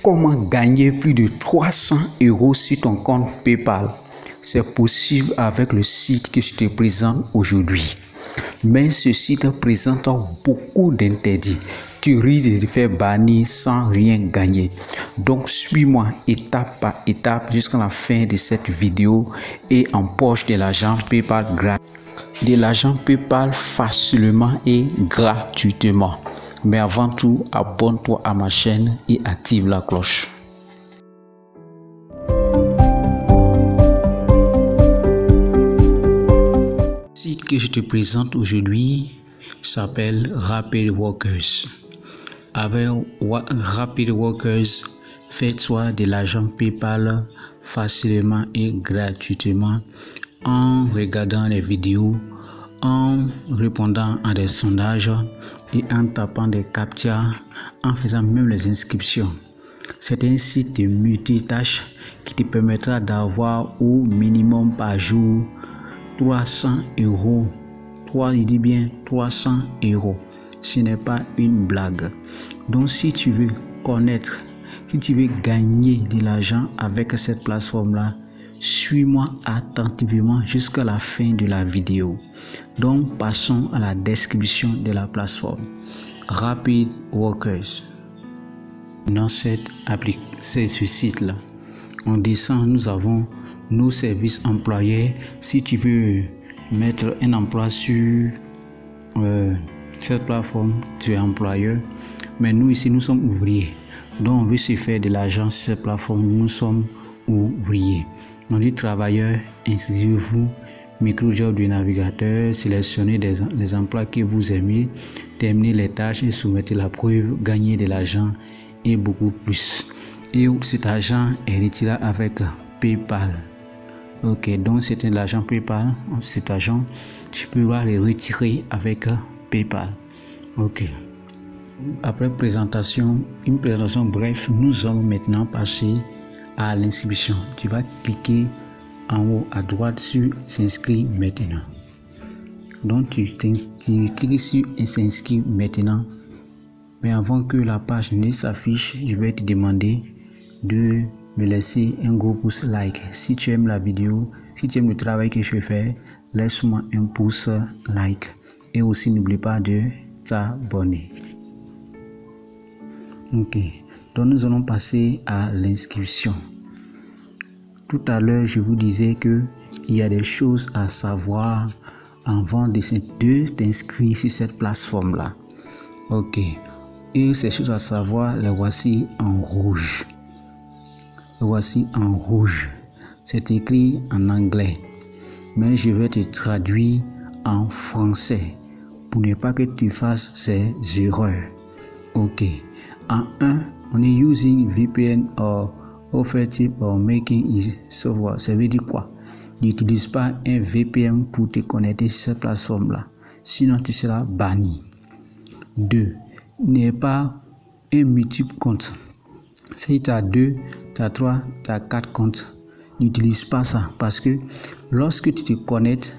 Comment gagner plus de 300 € sur ton compte PayPal? C'est possible avec le site que je te présente aujourd'hui. Mais ce site présente beaucoup d'interdits. Tu risques de te faire bannir sans rien gagner. Donc suis-moi étape par étape jusqu'à la fin de cette vidéo et empoche de l'argent PayPal facilement et gratuitement. Mais avant tout, abonne-toi à ma chaîne et active la cloche. Le site que je te présente aujourd'hui s'appelle Rapid Workers. Avec Rapid Workers, fais-toi de l'argent PayPal facilement et gratuitement en regardant les vidéos, en répondant à des sondages et en tapant des captchas, en faisant même les inscriptions. C'est un site de multitâches qui te permettra d'avoir au minimum par jour 300 €. Je dis bien 300 €. Ce n'est pas une blague. Donc si tu veux connaître, si tu veux gagner de l'argent avec cette plateforme-là, suis-moi attentivement jusqu'à la fin de la vidéo. Donc passons à la description de la plateforme. Rapid Workers. Dans ce site-là, on descend, nous avons nos services employés. Si tu veux mettre un emploi sur cette plateforme, tu es employeur. Mais nous ici, nous sommes ouvriers. Donc on veut se faire de l'argent sur cette plateforme, nous sommes ouvriers. On dit travailleurs, inscrivez-vous, micro-job du navigateur, sélectionnez les emplois que vous aimez, terminez les tâches et soumettez la preuve, gagnez de l'argent et beaucoup plus. Et cet argent est retiré avec PayPal. Ok, donc c'est de l'argent PayPal. Cet argent, tu peux le retirer avec PayPal. Ok. Après une présentation bref, nous allons maintenant passer à l'inscription. Tu vas cliquer en haut à droite sur s'inscrire maintenant. Donc tu cliques sur s'inscrire maintenant. Mais avant que la page ne s'affiche, je vais te demander de me laisser un gros pouce like. Si tu aimes la vidéo, si tu aimes le travail que je fais, laisse-moi un pouce like. Et aussi n'oublie pas de t'abonner. Ok, donc nous allons passer à l'inscription. Tout à l'heure, je vous disais que il y a des choses à savoir avant de t'inscrire sur cette plateforme-là. Ok, et ces choses à savoir, les voici en rouge. Les voici en rouge. C'est écrit en anglais, mais je vais te traduire en français pour ne pas que tu fasses ces erreurs. Ok. En 1, on est using VPN or offer type or making is software. Ça veut dire quoi? N'utilise pas un VPN pour te connecter sur cette plateforme-là. Sinon, tu seras banni. 2, n'est pas un multiple compte. Si tu as 2, tu as 3, tu as 4 comptes. N'utilise pas ça parce que lorsque tu te connectes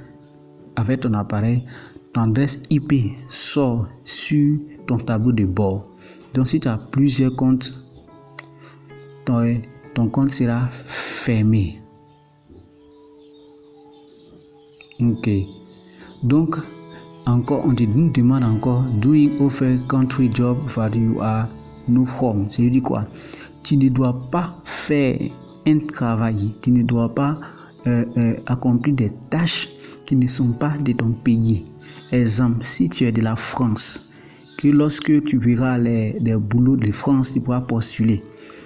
avec ton appareil, ton adresse IP sort sur ton tableau de bord. Donc si tu as plusieurs comptes, ton compte sera fermé. Ok. Donc encore on te demande encore doing offer country job that you are no from. Ça veut dire quoi? Tu ne dois pas faire un travail, tu ne dois pas accomplir des tâches qui ne sont pas de ton pays. Exemple, si tu es de la France, que lorsque tu verras les boulots de France, tu pourras postuler.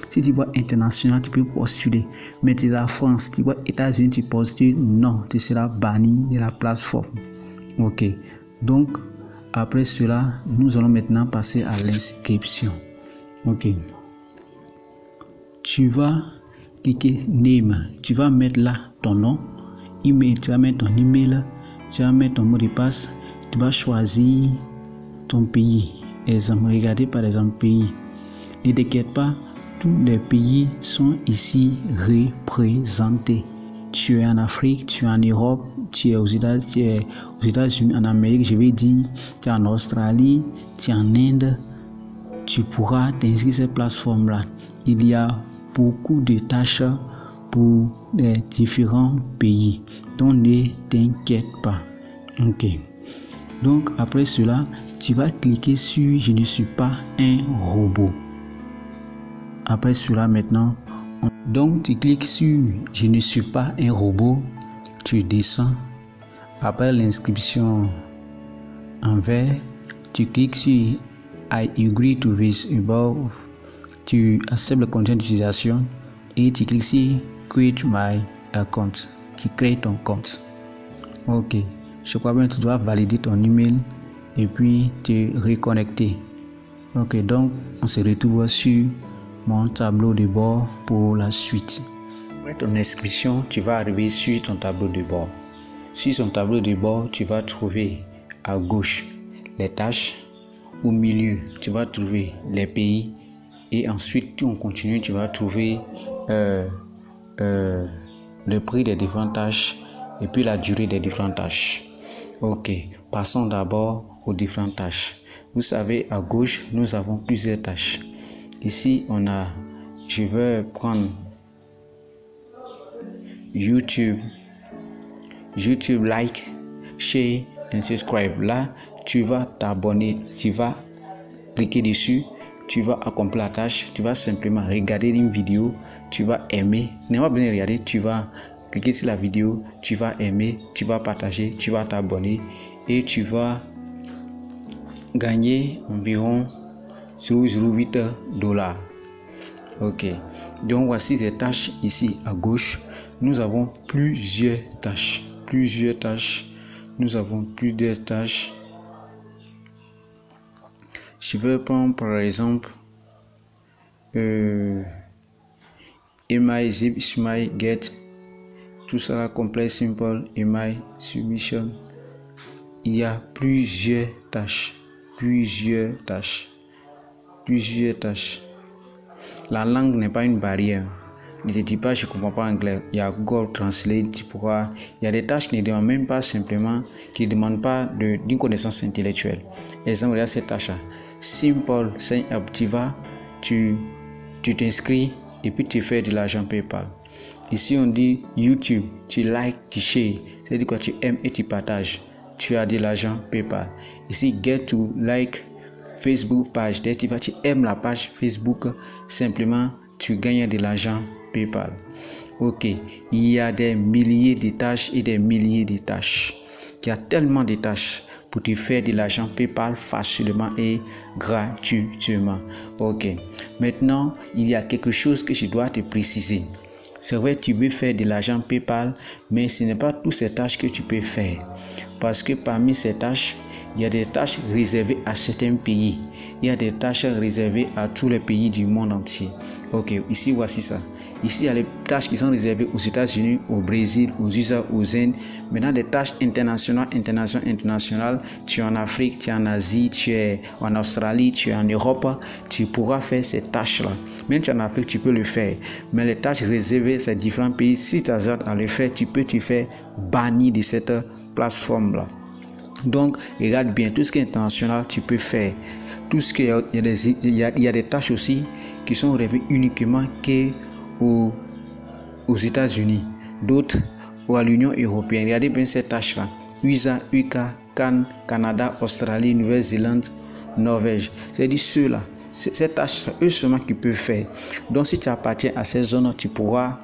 Si tu vois international, tu peux postuler. Mais tu es de la France, tu vois États-Unis, tu postules, non, tu seras banni de la plateforme. Ok. Donc, après cela, nous allons maintenant passer à l'inscription. Ok. Tu vas cliquer Name. Tu vas mettre là ton nom, email, tu vas mettre ton email, tu vas mettre ton mot de passe, tu vas choisir ton pays. Exemple, regardez par exemple pays. Ne t'inquiète pas, tous les pays sont ici représentés. Tu es en Afrique, tu es en Europe, tu es aux États-Unis, en Amérique, je vais dire, tu es en Australie, tu es en Inde, tu pourras t'inscrire sur cette plateforme-là. Il y a beaucoup de tâches pour les différents pays. Donc, ne t'inquiète pas. Ok. Donc, après cela, tu vas cliquer sur « Je ne suis pas un robot ». Après cela, maintenant, donc tu cliques sur « Je ne suis pas un robot ». Tu descends. Après l'inscription en vert, tu cliques sur « I agree to this above ». Tu acceptes le conditions d'utilisation et tu cliques sur « Create my account ». Tu crées ton compte. Ok. Je crois bien que tu dois valider ton email et puis te reconnecter. Ok, donc on se retrouve sur mon tableau de bord pour la suite. Après ton inscription, tu vas arriver sur ton tableau de bord. Sur son tableau de bord, tu vas trouver à gauche les tâches. Au milieu, tu vas trouver les pays. Et ensuite, on continue, tu vas trouver le prix des différentes tâches et puis la durée des différentes tâches. Ok, passons d'abord aux différentes tâches. Vous savez, à gauche, nous avons plusieurs tâches. Ici, on a, je vais prendre YouTube like, share et subscribe. Là, tu vas t'abonner, tu vas cliquer dessus, tu vas accomplir la tâche, tu vas simplement regarder une vidéo, tu vas aimer. Ne pas bien regarder, tu vas cliquer sur la vidéo, tu vas aimer, tu vas partager, tu vas t'abonner et tu vas gagner environ 0,08 $. Ok, donc voici les tâches ici à gauche. Nous avons plusieurs tâches. Nous avons plusieurs tâches. Je vais prendre par exemple email, zip, smile, get, tout ça là, complet, simple, email, submission. Il y a plusieurs tâches. La langue n'est pas une barrière. Ne te dis pas je ne comprends pas anglais. Il y a Google Translate, tu pourras. Il y a des tâches qui ne demandent même pas simplement, qui ne demandent pas d'une connaissance intellectuelle. Exemple, il y a cette tâche-là. Simple, sign up, tu t'inscris et puis tu fais de l'argent PayPal. Ici on dit YouTube, tu like, tu share, c'est-à-dire quoi, tu aimes et tu partages. Tu as de l'argent PayPal. Ici get to like Facebook page, tu aimes la page Facebook, simplement tu gagnes de l'argent PayPal. Ok, il y a des milliers de tâches et des milliers de tâches. Il y a tellement de tâches pour te faire de l'argent PayPal facilement et gratuitement. Ok, maintenant il y a quelque chose que je dois te préciser. C'est vrai, tu veux faire de l'argent PayPal, mais ce n'est pas toutes ces tâches que tu peux faire. Parce que parmi ces tâches, il y a des tâches réservées à certains pays. Il y a des tâches réservées à tous les pays du monde entier. Ok, ici voici ça. Ici, il y a les tâches qui sont réservées aux États-Unis, au Brésil, aux USA, aux Indes. Maintenant, des tâches internationales. Tu es en Afrique, tu es en Asie, tu es en Australie, tu es en Europe. Tu pourras faire ces tâches-là. Même tu es en Afrique, tu peux le faire. Mais les tâches réservées à ces différents pays, si tu as hâte à le faire, tu peux te faire bannir de cette plateforme-là. Donc, regarde bien, tout ce qui est international, tu peux faire. Tout ce qui est, il y a des tâches aussi qui sont réservées uniquement aux États-Unis, d'autres à l'Union européenne. Regardez bien ces tâches-là. USA, UK, Cannes, Canada, Australie, Nouvelle-Zélande, Norvège. C'est-à-dire ceux-là. Ces tâches, c'est eux seulement qui peuvent faire. Donc, si tu appartiens à ces zones, tu pourras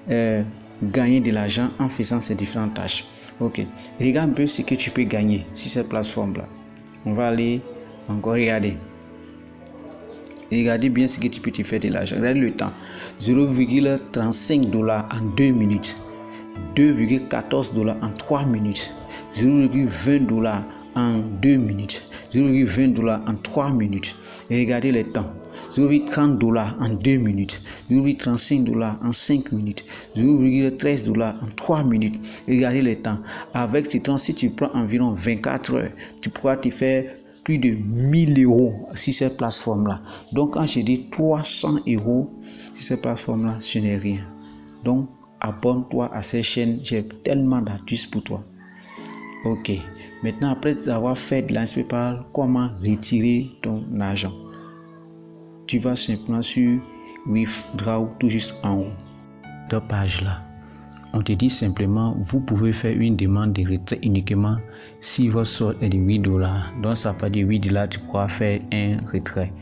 gagner de l'argent en faisant ces différentes tâches. Ok. Regarde un peu ce que tu peux gagner sur cette plateforme-là. On va aller encore regarder. Regardez bien ce que tu peux te faire de l'argent. Regardez le temps. 0,35 $ en 2 minutes. 2,14 $ en 3 minutes. 0,20 $ en 2 minutes. 0,20 $ en 3 minutes. Et regardez les temps. 0,30 $ en 2 minutes. 0,35 $ en 5 minutes. 0,13 $ en 3 minutes. Regardez les temps. Avec ce temps, si tu prends environ 24 heures, tu pourras te faire plus de 1000 € sur cette plateforme-là. Donc, quand je dis 300 € sur cette plateforme-là, ce n'est rien. Donc, abonne-toi à cette chaîne. J'ai tellement d'astuces pour toi. Ok. Maintenant, après avoir fait de l'argent PayPal, comment retirer ton argent? tu vas simplement sur Withdraw tout juste en haut de page là. On te dit simplement, vous pouvez faire une demande de retrait uniquement si votre solde est de $8. Donc ça peut dire $8, tu pourras faire un retrait.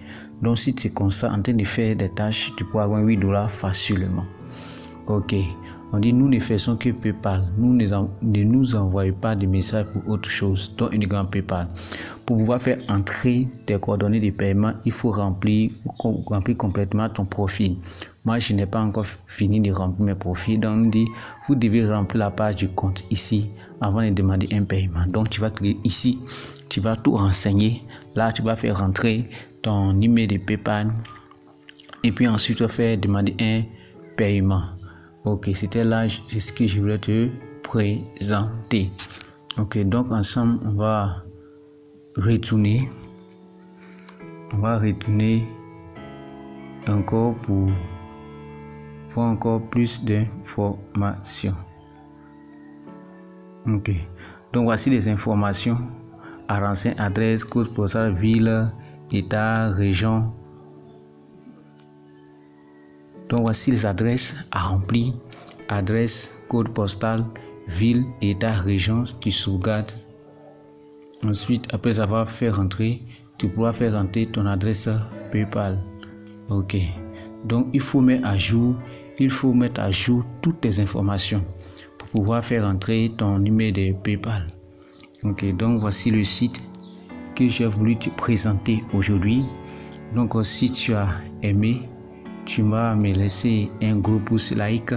Donc si tu es comme ça en train de faire des tâches, tu pourras avoir $8 facilement. Ok. On dit, nous ne faisons que PayPal. Nous ne nous envoyons pas de messages pour autre chose, donc uniquement PayPal. Pour pouvoir faire entrer tes coordonnées de paiement, il faut remplir complètement ton profil. Moi, je n'ai pas encore fini de remplir mes profils. Donc, on dit, vous devez remplir la page du compte ici avant de demander un paiement. Donc, tu vas cliquer ici, tu vas tout renseigner. Là, tu vas faire rentrer ton email de PayPal et puis ensuite, tu vas faire demander un paiement. Ok, c'était là ce que je voulais te présenter. Ok, donc ensemble, on va retourner. Encore pour encore plus d'informations. Ok, donc voici les informations à renseigner: adresse, code postal, ville, état, région. Donc voici les adresses à remplir: adresse, code postal, ville, état, région. Tu sauvegardes. Ensuite, après avoir fait rentrer, tu pourras faire rentrer ton adresse PayPal. Ok. Donc il faut mettre à jour toutes tes informations pour pouvoir faire rentrer ton email de PayPal. Ok. Donc voici le site que j'ai voulu te présenter aujourd'hui. Donc si tu as aimé, tu vas me laisser un gros pouce like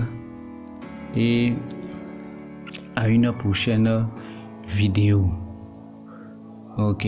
et à une prochaine vidéo. Ok.